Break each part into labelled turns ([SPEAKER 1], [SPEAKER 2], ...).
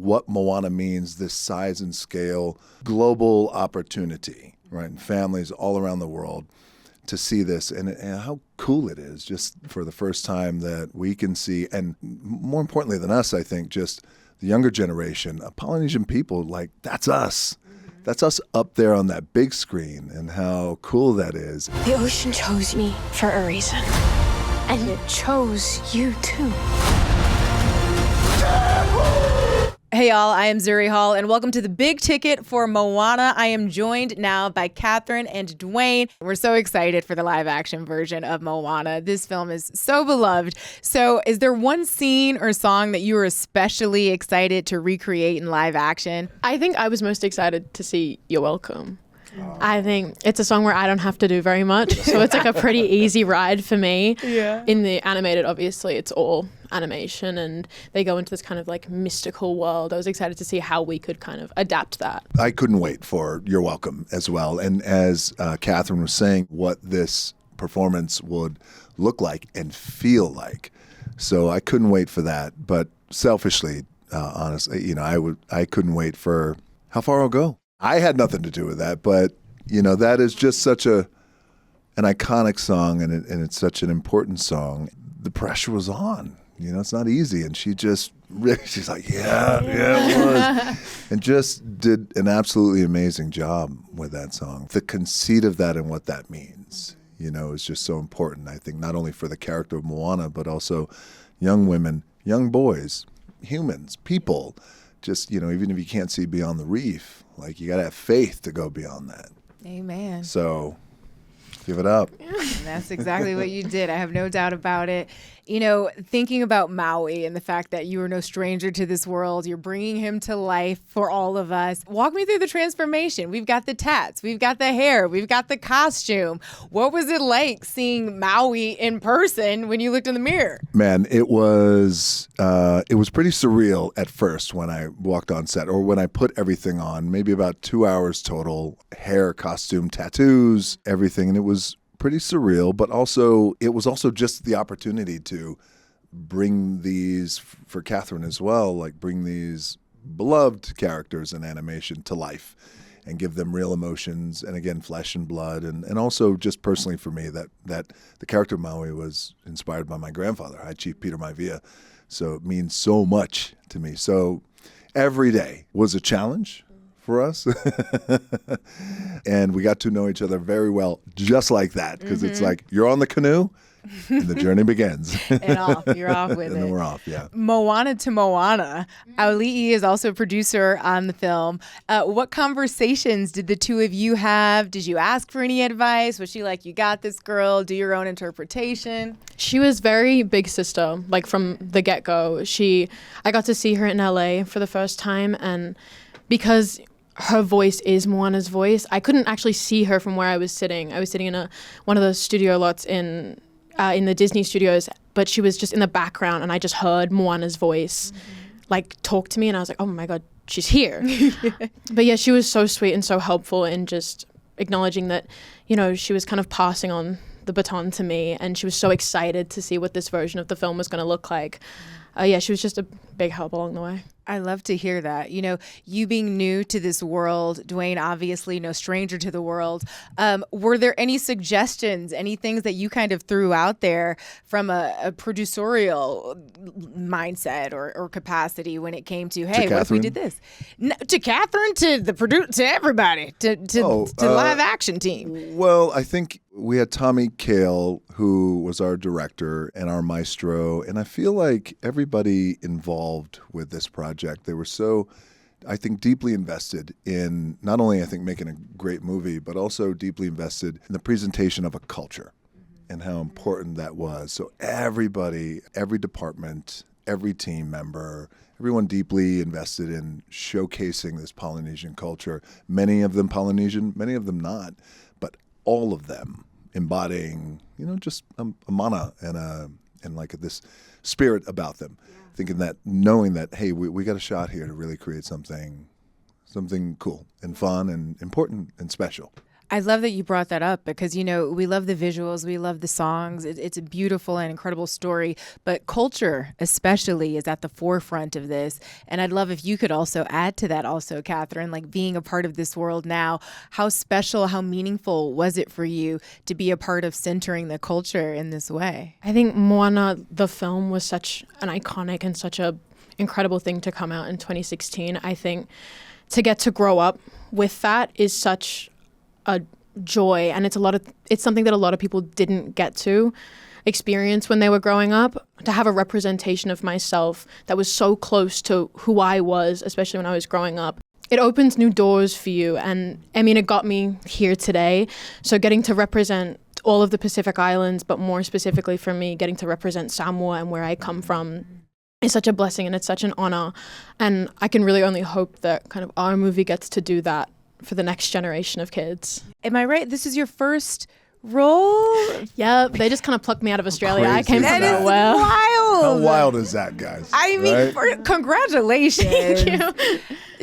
[SPEAKER 1] what Moana means, this size and scale, global opportunity, right? And families all around the world to see this and how cool it is just for the first time that we can see. And more importantly than us, I think, just the younger generation, Polynesian people, like, that's us. That's us up there on that big screen, and how cool that is.
[SPEAKER 2] The ocean chose me for a reason. And it chose you too.
[SPEAKER 3] Hey y'all, I am Zuri Hall, and welcome to the big ticket for Moana. I am joined now by Catherine and Dwayne. We're so excited for the live action version of Moana. This film is so beloved. So is there one scene or song that you were especially excited to recreate in live action?
[SPEAKER 4] I think I was most excited to see You're Welcome. I think it's a song where I don't have to do very much, so it's like a pretty easy ride for me.
[SPEAKER 3] Yeah.
[SPEAKER 4] In the animated, obviously, it's all animation, and they go into this kind of like mystical world. I was excited to see how we could kind of adapt that.
[SPEAKER 1] I couldn't wait for You're Welcome as well. And as Catherine was saying, what this performance would look like and feel like. So I couldn't wait for that. But selfishly, honestly, I couldn't wait for How Far I'll Go. I had nothing to do with that, but that is just such an iconic song, and it's such an important song. The pressure was on. It's not easy, and she's like, yeah, it was, and just did an absolutely amazing job with that song. The conceit of that and what that means, is just so important. I think not only for the character of Moana, but also young women, young boys, humans, people. Just, even if you can't see beyond the reef, like, you got to have faith to go beyond that.
[SPEAKER 3] Amen.
[SPEAKER 1] So give it up.
[SPEAKER 3] And that's exactly what you did. I have no doubt about it. Thinking about Maui and the fact that you are no stranger to this world, you're bringing him to life for all of us. Walk me through the transformation. We've got the tats, we've got the hair, we've got the costume. What was it like seeing Maui in person when you looked in the mirror?
[SPEAKER 1] Man, it was pretty surreal at first when I walked on set, or when I put everything on, maybe about 2 hours total, hair, costume, tattoos, everything. And it was pretty surreal, but it was also just the opportunity to bring these, for Catherine as well, like, bring these beloved characters in animation to life and give them real emotions, and again, flesh and blood. And also just personally for me, that the character of Maui was inspired by my grandfather, High Chief Peter Maivia. So it means so much to me. So every day was a challenge for us. And we got to know each other very well, just like that, because it's like, you're on the canoe and the journey begins.
[SPEAKER 3] And off, you're off with it.
[SPEAKER 1] And then we're off, yeah.
[SPEAKER 3] Moana to Moana. Auli'i is also a producer on the film. What conversations did the two of you have? Did you ask for any advice? Was she like, you got this, girl, do your own interpretation?
[SPEAKER 4] She was very big sister, like, from the get-go. I got to see her in LA for the first time, and because her voice is Moana's voice, I couldn't actually see her from where I was sitting. I was sitting in one of the studio lots in the Disney studios, but she was just in the background, and I just heard Moana's voice like talk to me, and I was like, oh my God, she's here. But yeah, she was so sweet and so helpful in just acknowledging that, she was kind of passing on the baton to me, and she was so excited to see what this version of the film was going to look like. She was just a big help along the way.
[SPEAKER 3] I love to hear that. You being new to this world, Dwayne, obviously no stranger to the world. Were there any suggestions, any things that you kind of threw out there from a producerial mindset or capacity when it came to, hey, what if we did this? To Catherine, to to everybody, to the live action team.
[SPEAKER 1] Well, I think we had Tommy Kail, who was our director and our maestro, and I feel like everybody involved with this project, they were so, I think, deeply invested in not only, I think, making a great movie, but also deeply invested in the presentation of a culture and how important that was. So everybody, every department, every team member, everyone deeply invested in showcasing this Polynesian culture. Many of them Polynesian, many of them not, but all of them embodying, just a mana and like this spirit about them. Thinking that, knowing that, hey, we got a shot here to really create something cool and fun and important and special.
[SPEAKER 3] I love that you brought that up because, we love the visuals, we love the songs. It's a beautiful and incredible story, but culture especially is at the forefront of this. And I'd love if you could also add to that also, Catherine, like being a part of this world now, how special, how meaningful was it for you to be a part of centering the culture in this way?
[SPEAKER 4] I think Moana, the film, was such an iconic and such a incredible thing to come out in 2016. I think to get to grow up with that is such a joy, and it's something that a lot of people didn't get to experience when they were growing up. To have a representation of myself that was so close to who I was, especially when I was growing up, it opens new doors for you. And I mean, it got me here today. So getting to represent all of the Pacific Islands, but more specifically for me, getting to represent Samoa and where I come from is such a blessing, and it's such an honor. And I can really only hope that kind of our movie gets to do that for the next generation of kids.
[SPEAKER 3] Am I right? This is your first role?
[SPEAKER 4] Yeah, they just kind of plucked me out of Australia. I came from
[SPEAKER 3] That is
[SPEAKER 4] nowhere.
[SPEAKER 3] wild.
[SPEAKER 1] How wild is that, guys?
[SPEAKER 3] I mean,
[SPEAKER 1] Right?
[SPEAKER 3] Congratulations.
[SPEAKER 4] Thank you.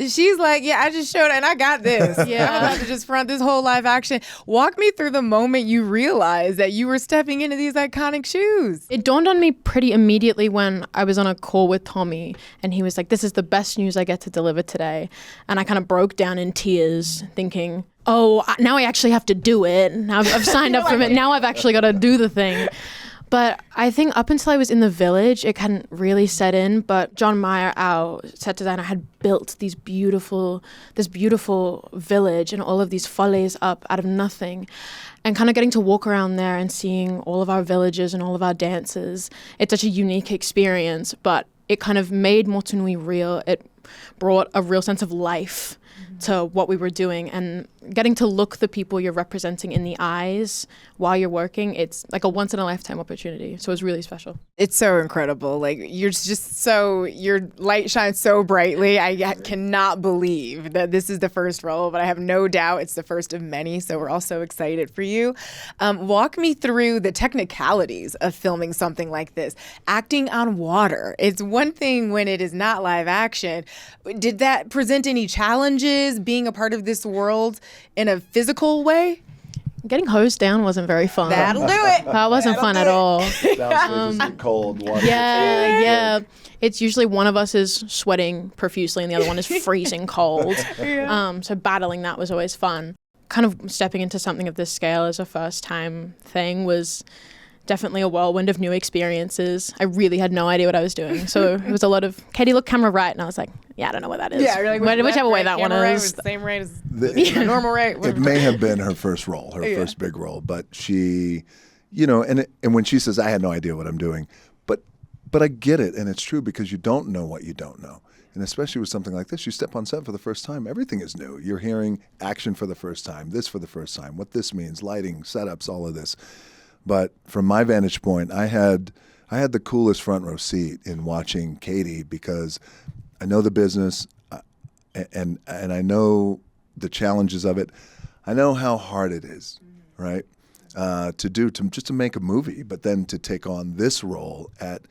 [SPEAKER 3] She's like, yeah, I just showed and I got this.
[SPEAKER 4] Yeah.
[SPEAKER 3] I'm about to just front this whole live action. Walk me through the moment you realized that you were stepping into these iconic shoes.
[SPEAKER 4] It dawned on me pretty immediately when I was on a call with Tommy, and he was like, this is the best news I get to deliver today. And I kind of broke down in tears thinking, now I actually have to do it. Now I've signed up for it. Now I've actually got to do the thing. But I think up until I was in the village, it hadn't really set in. But John Meyer, our set designer, had built this beautiful village and all of these follies up out of nothing. And kind of getting to walk around there and seeing all of our villages and all of our dances. It's such a unique experience, but it kind of made Motunui real. It brought a real sense of life to what we were doing, and getting to look the people you're representing in the eyes while you're working, it's like a once in a lifetime opportunity. So it was really special.
[SPEAKER 3] It's so incredible. Like your light shines so brightly. I cannot believe that this is the first role, but I have no doubt it's the first of many. So we're all so excited for you. Walk me through the technicalities of filming something like this. Acting on water. It's one thing when it is not live action. Did that present any challenges being a part of this world in a physical way?
[SPEAKER 4] Getting hosed down wasn't very fun.
[SPEAKER 3] That'll do it.
[SPEAKER 4] That wasn't fun at all.
[SPEAKER 1] Downstairs is cold water.
[SPEAKER 4] Yeah. It's usually one of us is sweating profusely and the other one is freezing cold. So battling that was always fun. Kind of stepping into something of this scale as a first time thing was definitely a whirlwind of new experiences. I really had no idea what I was doing. So it was a lot of, Katie, look camera right. And I was like, yeah, I don't know what that is.
[SPEAKER 3] Yeah, like
[SPEAKER 4] whichever way that one is.
[SPEAKER 3] Same rate as the normal rate.
[SPEAKER 1] It may have been her first role, first big role, but she, and when she says, I had no idea what I'm doing, but I get it. And it's true because you don't know what you don't know. And especially with something like this, you step on set for the first time, everything is new. You're hearing action for the first time, this for the first time, what this means, lighting, setups, all of this. But from my vantage point, I had the coolest front row seat in watching Katie because I know the business and I know the challenges of it. I know how hard it is, right? To make a movie, but then to take on this role at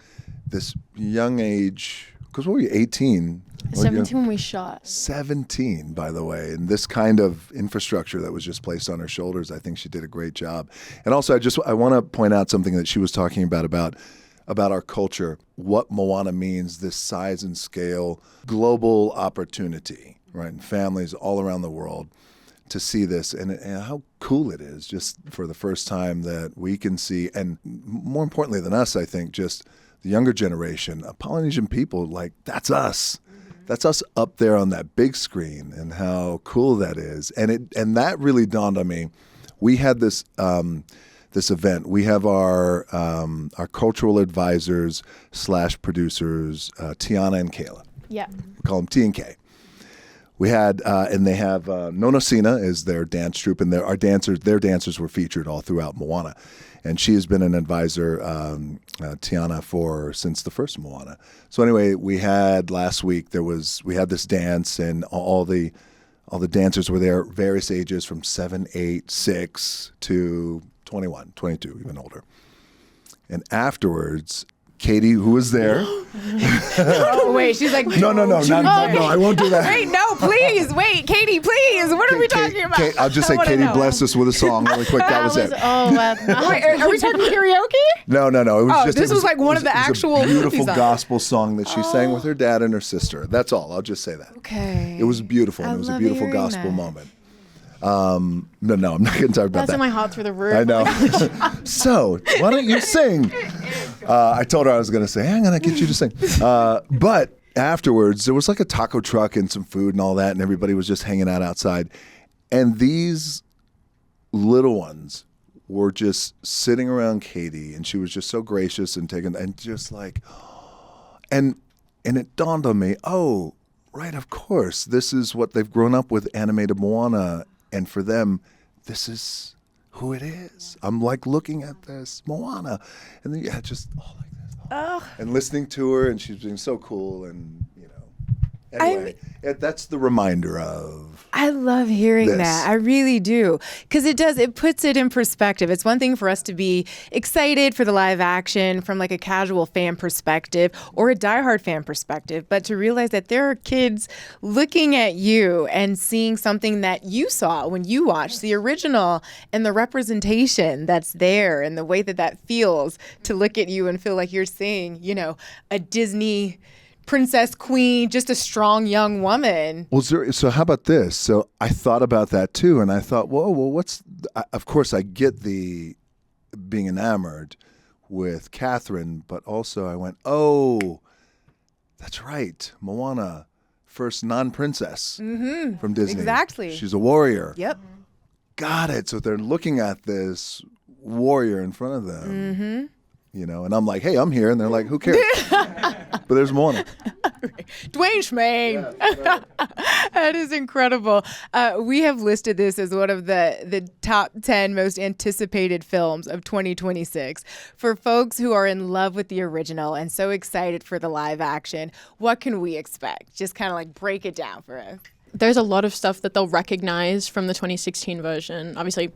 [SPEAKER 1] this young age. Because what were you, 18?
[SPEAKER 4] 17 when we shot.
[SPEAKER 1] 17, by the way. And this kind of infrastructure that was just placed on her shoulders, I think she did a great job. And also, I want to point out something that she was talking about our culture, what Moana means, this size and scale, global opportunity, right? And families all around the world to see this and how cool it is just for the first time that we can see. And more importantly than us, I think, just the younger generation, Polynesian people, like that's us. That's us up there on that big screen and how cool that is. And that really dawned on me. We had this event. We have our cultural advisors / producers, Tiana and Kayla.
[SPEAKER 4] Yeah.
[SPEAKER 1] We call them T and K. We had, and they have Nonosina is their dance troupe, and their dancers were featured all throughout Moana. And she has been an advisor, Tiana, since the first Moana. So anyway, we had last week, we had this dance, and all the dancers were there, various ages from 7, 8, 6 to 21, 22, even older. And afterwards, Katie, who was there.
[SPEAKER 3] Oh, wait, she's like,
[SPEAKER 1] No, I won't do that.
[SPEAKER 3] Wait, no, please. Wait, Katie, please. What are we talking about?
[SPEAKER 1] I'll just say Katie blessed us with a song really quick. That was it.
[SPEAKER 4] Oh, wow.
[SPEAKER 3] Wait, are we talking karaoke?
[SPEAKER 1] No. It was just.
[SPEAKER 3] This was like one of the actual
[SPEAKER 1] beautiful
[SPEAKER 3] songs.
[SPEAKER 1] gospel song that she sang with her dad and her sister. That's all. I'll just say that.
[SPEAKER 3] Okay.
[SPEAKER 1] It was beautiful. And it was a beautiful gospel moment. No, I'm not going to talk about
[SPEAKER 4] That's
[SPEAKER 1] that.
[SPEAKER 4] in my heart through the roof.
[SPEAKER 1] I know. So, why don't you sing? I told her I was going to say, I'm going to get you to sing. But afterwards, there was like a taco truck and some food and all that, and everybody was just hanging out outside. And these little ones were just sitting around Katie, and she was just so gracious and taking, and just like, and it dawned on me, oh, right, of course, this is what they've grown up with, animated Moana, and for them, this is who it is. I'm like looking at this Moana, and then just all like this, and listening to her, and she's being so cool, and anyway, that's the reminder of.
[SPEAKER 3] I love hearing
[SPEAKER 1] this.
[SPEAKER 3] that. I really do. Because it puts it in perspective. It's one thing for us to be excited for the live action from like a casual fan perspective or a diehard fan perspective, but to realize that there are kids looking at you and seeing something that you saw when you watched the original, and the representation that's there and the way that feels to look at you and feel like you're seeing, a Disney princess, queen, just a strong young woman.
[SPEAKER 1] Well, so how about this? So I thought about that too, and I thought, of course I get the being enamored with Catherine, but also I went, oh, that's right, Moana, first non-princess from Disney.
[SPEAKER 3] Exactly.
[SPEAKER 1] She's a warrior.
[SPEAKER 3] Yep.
[SPEAKER 1] Got it. So they're looking at this warrior in front of them. And I'm like, hey, I'm here. And they're like, who cares? But there's Moana.
[SPEAKER 3] Dwayne Schmaine. That is incredible. We have listed this as one of the top 10 most anticipated films of 2026. For folks who are in love with the original and so excited for the live action, what can we expect? Just kind of like break it down for us.
[SPEAKER 4] There's a lot of stuff that they'll recognize from the 2016 version. Obviously,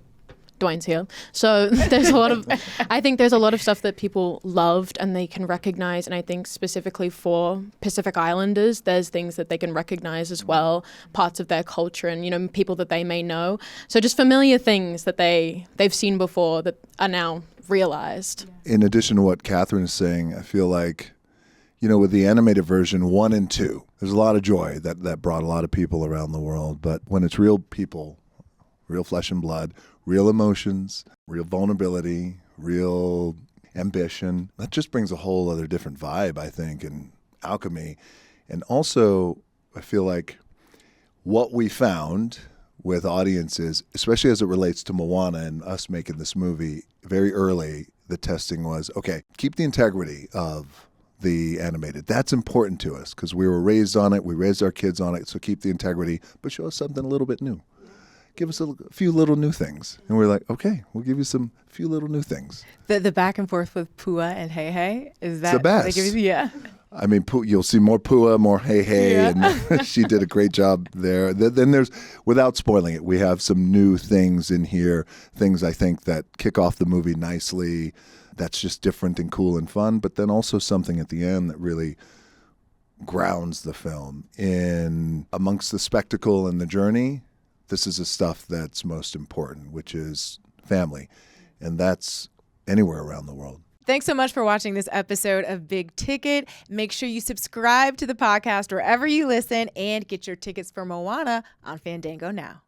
[SPEAKER 4] Dwayne's here. So I think there's a lot of stuff that people loved and they can recognize. And I think specifically for Pacific Islanders, there's things that they can recognize as well, parts of their culture and, people that they may know. So just familiar things that they've seen before that are now realized.
[SPEAKER 1] In addition to what Catherine is saying, I feel like, with the animated version 1 and 2, there's a lot of joy that brought a lot of people around the world. But when it's real people, real flesh and blood, real emotions, real vulnerability, real ambition. That just brings a whole other different vibe, I think, and alchemy. And also, I feel like what we found with audiences, especially as it relates to Moana and us making this movie, very early, the testing was, okay, keep the integrity of the animated. That's important to us because we were raised on it. We raised our kids on it. So keep the integrity, but show us something a little bit new. Give us a few little new things. And we're like, okay, we'll give you some few little new things.
[SPEAKER 3] The back and forth with Pua and Hey Hey, is that
[SPEAKER 1] the best?
[SPEAKER 3] Yeah.
[SPEAKER 1] I mean, you'll see more Pua, more Hey Hey, and she did a great job there. Then there's, without spoiling it, we have some new things in here, things I think that kick off the movie nicely, that's just different and cool and fun, but then also something at the end that really grounds the film in amongst the spectacle and the journey. This is the stuff that's most important, which is family. And that's anywhere around the world.
[SPEAKER 3] Thanks so much for watching this episode of Big Ticket. Make sure you subscribe to the podcast wherever you listen and get your tickets for Moana on Fandango now.